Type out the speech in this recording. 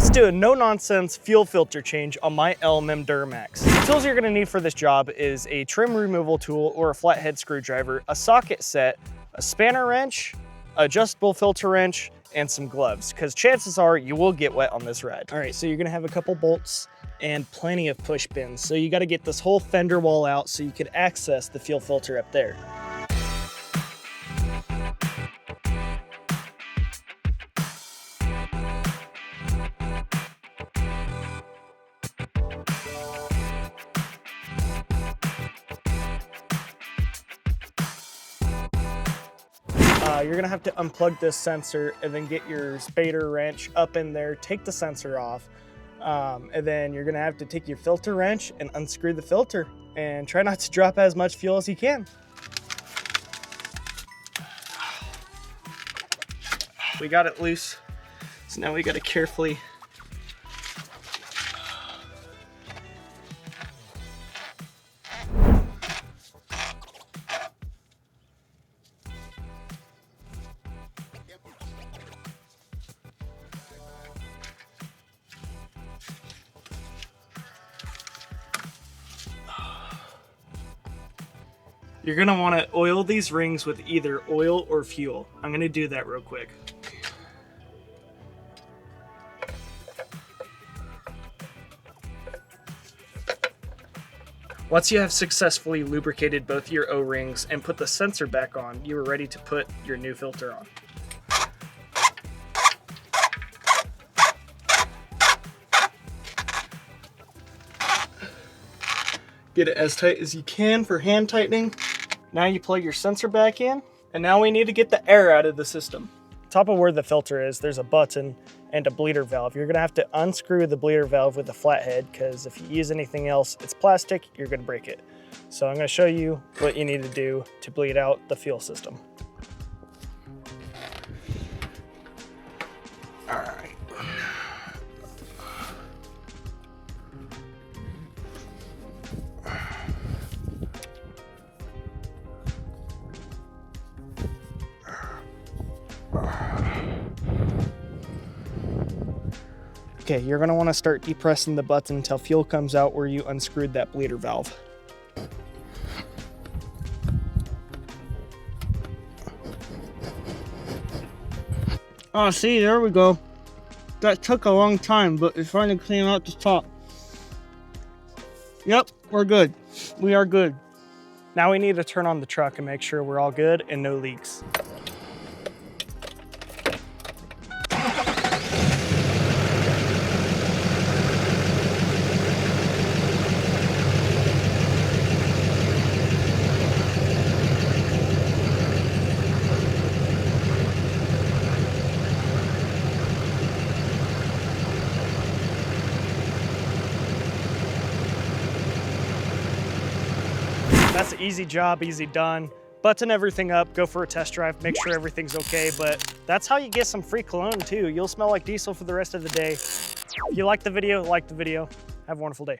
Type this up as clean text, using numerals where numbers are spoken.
Let's do a no-nonsense fuel filter change on my LMM Duramax. The tools you're gonna need for this job is a trim removal tool or a flathead screwdriver, a socket set, a spanner wrench, adjustable filter wrench, and some gloves, because chances are you will get wet on this ride. All right, so you're gonna have a couple bolts and plenty of push pins. So you gotta get this whole fender wall out so you can access the fuel filter up there. You're gonna have to unplug this sensor and then get your spader wrench up in there, take the sensor off, and then you're gonna have to take your filter wrench and unscrew the filter and try not to drop as much fuel as you can. We got it loose, so now we gotta carefully You're gonna wanna oil these rings with either oil or fuel. I'm gonna do that real quick. Once you have successfully lubricated both your O-rings and put the sensor back on, you are ready to put your new filter on. Get it as tight as you can for hand tightening. Now you plug your sensor back in, and now we need to get the air out of the system. Top of where the filter is, there's a button and a bleeder valve. You're gonna have to unscrew the bleeder valve with a flathead, because if you use anything else, it's plastic, you're gonna break it. So I'm gonna show you what you need to do to bleed out the fuel system. All right. Okay, you're gonna wanna start depressing the button until fuel comes out where you unscrewed that bleeder valve. Oh, see, there we go. That took a long time, but it finally came out the top. Yep, we're good. We are good. Now we need to turn on the truck and make sure we're all good and no leaks. That's an easy job, easy done. Button everything up, go for a test drive, make sure everything's okay, but that's how you get some free cologne too. You'll smell like diesel for the rest of the day. If you like the video, like the video. Have a wonderful day.